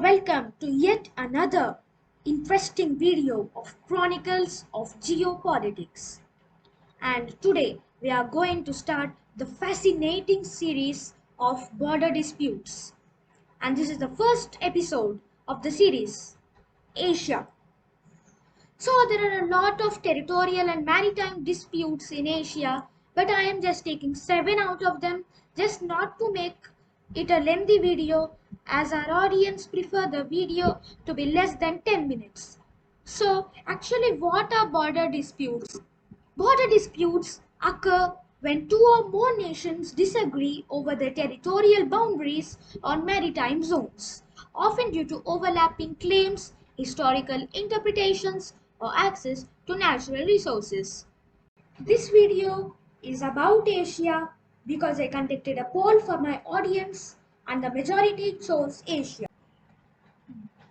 Welcome to yet another interesting video of Chronicles of Geopolitics. And today we are going to start the fascinating series of border disputes. And this is the first episode of the series, Asia. So there are a lot of territorial and maritime disputes in Asia, but I am just taking 7 out of them just not to make it a lengthy video as our audience prefer the video to be less than 10 minutes. So actually what are border disputes? Border disputes occur when two or more nations disagree over their territorial boundaries or maritime zones, often due to overlapping claims, historical interpretations, or access to natural resources. This video is about Asia because I conducted a poll for my audience and the majority chose Asia.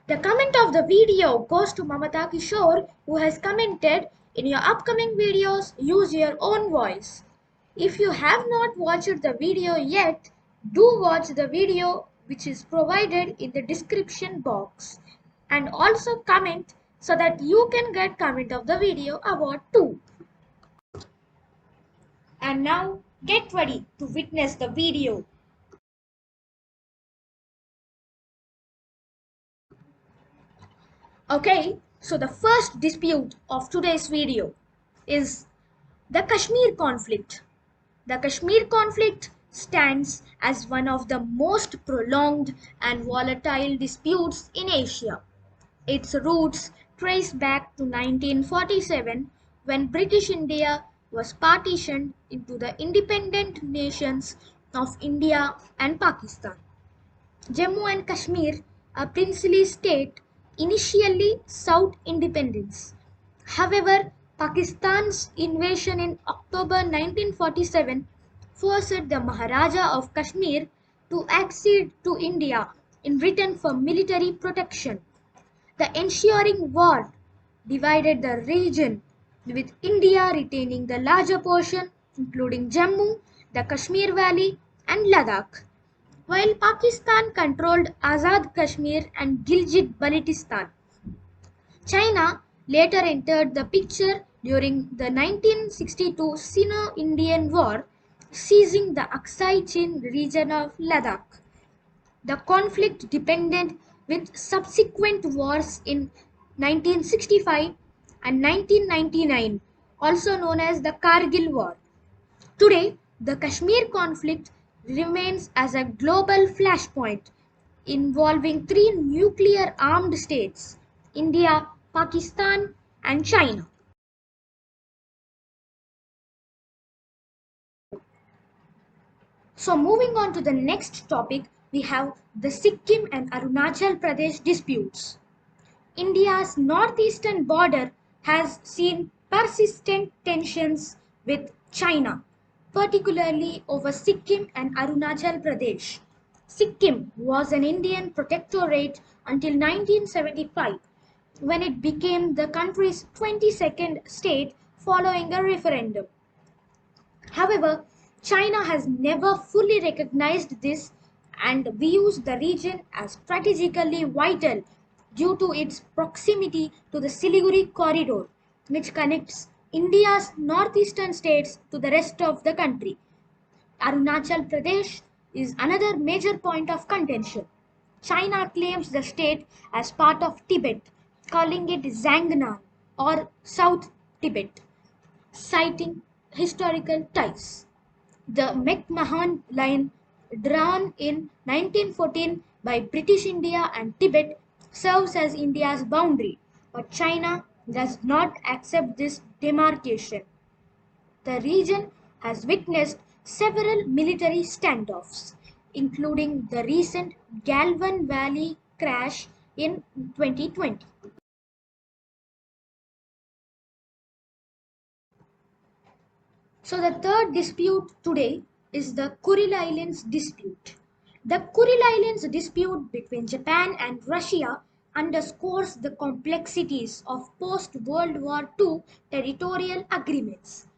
The comment of the video goes to Mamata Kishore, who has commented, "In your upcoming videos, use your own voice." If you have not watched the video yet, do watch the video which is provided in the description box and also comment so that you can get comment of the video award too. And now get ready to witness the video. Okay, so the first dispute of today's video is the Kashmir conflict. The Kashmir conflict stands as one of the most prolonged and volatile disputes in Asia. Its roots trace back to 1947 when British India was partitioned into the independent nations of India and Pakistan. Jammu and Kashmir, a princely state, initially sought independence. However, Pakistan's invasion in October 1947 forced the Maharaja of Kashmir to accede to India in return for military protection. The ensuing war divided the region, with India retaining the larger portion, including Jammu, the Kashmir Valley, and Ladakh, while Pakistan controlled Azad Kashmir and Gilgit-Baltistan. China later entered the picture during the 1962 Sino-Indian War, seizing the Aksai Chin region of Ladakh. The conflict deepened with subsequent wars in 1965 and 1999, also known as the Kargil War. Today, the Kashmir conflict remains as a global flashpoint involving three nuclear armed states: India, Pakistan, and China. So moving on to the next topic, we have the Sikkim and Arunachal Pradesh disputes. India's northeastern border has seen persistent tensions with China, particularly over Sikkim and Arunachal Pradesh. Sikkim was an Indian protectorate until 1975, when it became the country's 22nd state following a referendum. However, China has never fully recognized this and views the region as strategically vital due to its proximity to the Siliguri corridor, which connects India's northeastern states to the rest of the country. Arunachal Pradesh is another major point of contention. China claims the state as part of Tibet, calling it Zhangnan or South Tibet, citing historical ties. The McMahon Line, drawn in 1914 by British India and Tibet, serves as India's boundary, but China does not accept this demarcation. The region has witnessed several military standoffs, including the recent Galvan Valley crash in 2020. So the third dispute today is the Kuril Islands dispute. The Kuril Islands dispute between Japan and Russia underscores the complexities of post-World War II territorial agreements.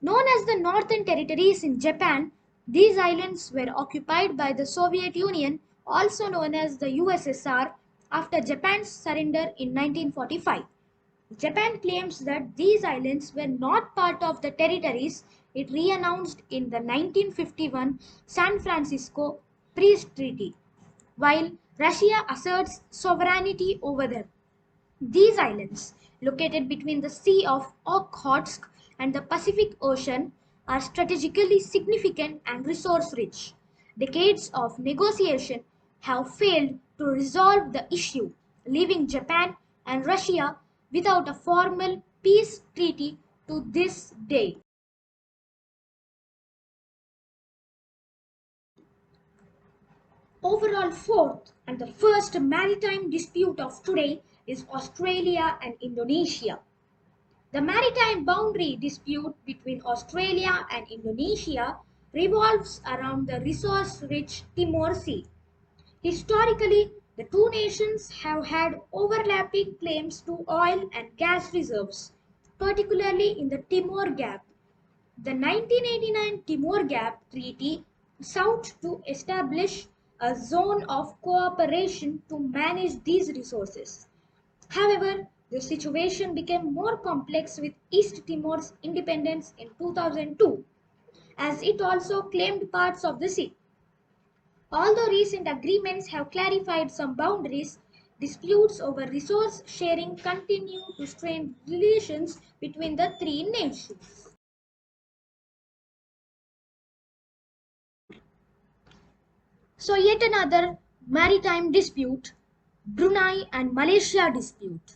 Known as the Northern Territories in Japan, these islands were occupied by the Soviet Union, also known as the USSR, after Japan's surrender in 1945. Japan claims that these islands were not part of the territories it re-announced in the 1951 San Francisco Peace Treaty, while Russia asserts sovereignty over them. These islands, located between the Sea of Okhotsk and the Pacific Ocean, are strategically significant and resource rich. Decades of negotiation have failed to resolve the issue, leaving Japan and Russia without a formal peace treaty to this day. Overall, fourth and the first maritime dispute of today is Australia and Indonesia. The maritime boundary dispute between Australia and Indonesia revolves around the resource-rich Timor Sea. Historically, the two nations have had overlapping claims to oil and gas reserves, particularly in the Timor Gap. The 1989 Timor Gap Treaty sought to establish a zone of cooperation to manage these resources. However, the situation became more complex with East Timor's independence in 2002, as it also claimed parts of the sea. Although recent agreements have clarified some boundaries, disputes over resource sharing continue to strain relations between the three nations. So, yet another maritime dispute, Brunei and Malaysia dispute.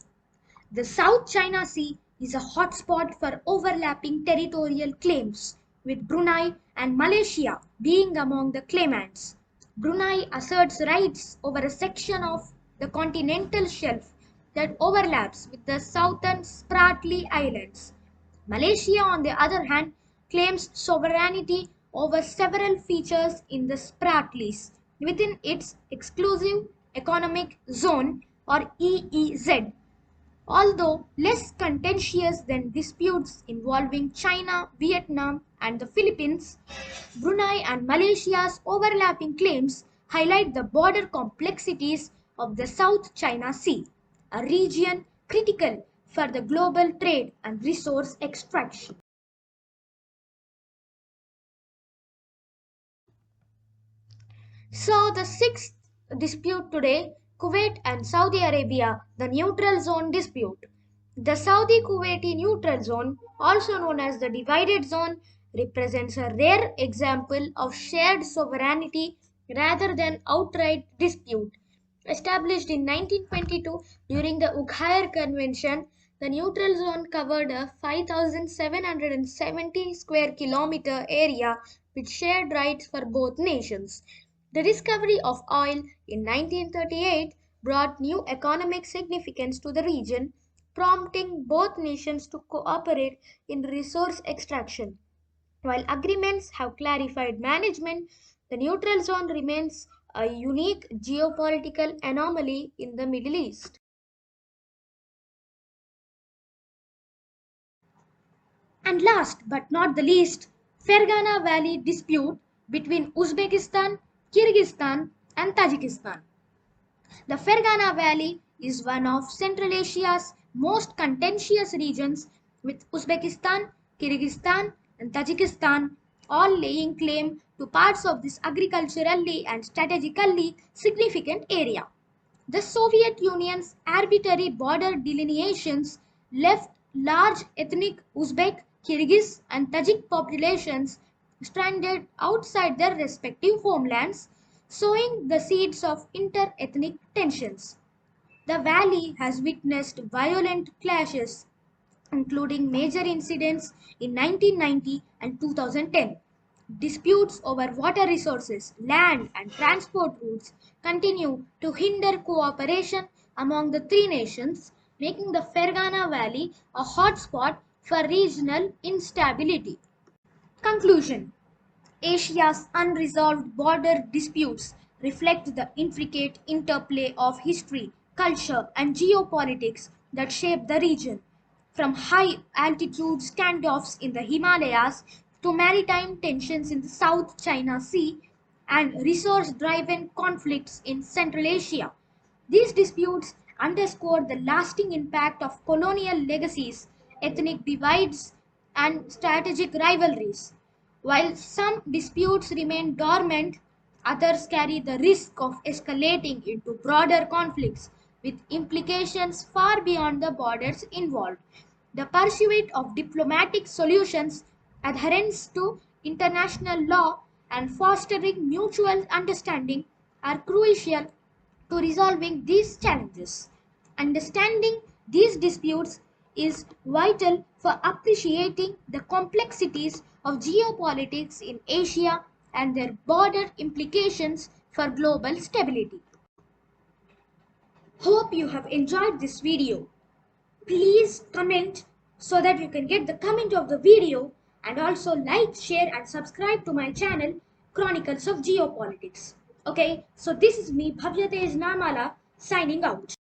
The South China Sea is a hotspot for overlapping territorial claims, with Brunei and Malaysia being among the claimants. Brunei asserts rights over a section of the continental shelf that overlaps with the southern Spratly Islands. Malaysia, on the other hand, claims sovereignty over several features in the Spratlys within its exclusive economic zone or EEZ. Although less contentious than disputes involving China, Vietnam, and the Philippines, Brunei and Malaysia's overlapping claims highlight the border complexities of the South China Sea, a region critical for the global trade and resource extraction. So, the sixth dispute today, Kuwait and Saudi Arabia, the neutral zone dispute. The Saudi Kuwaiti neutral zone, also known as the divided zone, represents a rare example of shared sovereignty rather than outright dispute. Established in 1922 during the Ugair Convention, the neutral zone covered a 5,770 square kilometer area with shared rights for both nations. The discovery of oil in 1938 brought new economic significance to the region, prompting both nations to cooperate in resource extraction. While agreements have clarified management, the neutral zone remains a unique geopolitical anomaly in the Middle East. And last but not the least, Fergana Valley dispute between Uzbekistan, Kyrgyzstan, and Tajikistan. The Fergana Valley is one of Central Asia's most contentious regions, with Uzbekistan, Kyrgyzstan, and Tajikistan all laying claim to parts of this agriculturally and strategically significant area. The Soviet Union's arbitrary border delineations left large ethnic Uzbek, Kyrgyz, and Tajik populations stranded outside their respective homelands, sowing the seeds of inter-ethnic tensions. The valley has witnessed violent clashes, including major incidents in 1990 and 2010. Disputes over water resources, land, and transport routes continue to hinder cooperation among the three nations, making the Fergana Valley a hotspot for regional instability. Conclusion: Asia's unresolved border disputes reflect the intricate interplay of history, culture, and geopolitics that shape the region. From high altitude standoffs in the Himalayas to maritime tensions in the South China Sea and resource driven conflicts in Central Asia, These disputes underscore the lasting impact of colonial legacies, ethnic divides, and strategic rivalries. While some disputes remain dormant, others carry the risk of escalating into broader conflicts with implications far beyond the borders involved. The pursuit of diplomatic solutions, adherence to international law, and fostering mutual understanding are crucial to resolving these challenges. Understanding these disputes is vital for appreciating the complexities of geopolitics in Asia and their broader implications for global stability. Hope you have enjoyed this video. Please comment so that you can get the comment of the video, and also like, share and subscribe to my channel Chronicles of Geopolitics. Okay, so this is me Bhavyatej Namala signing out.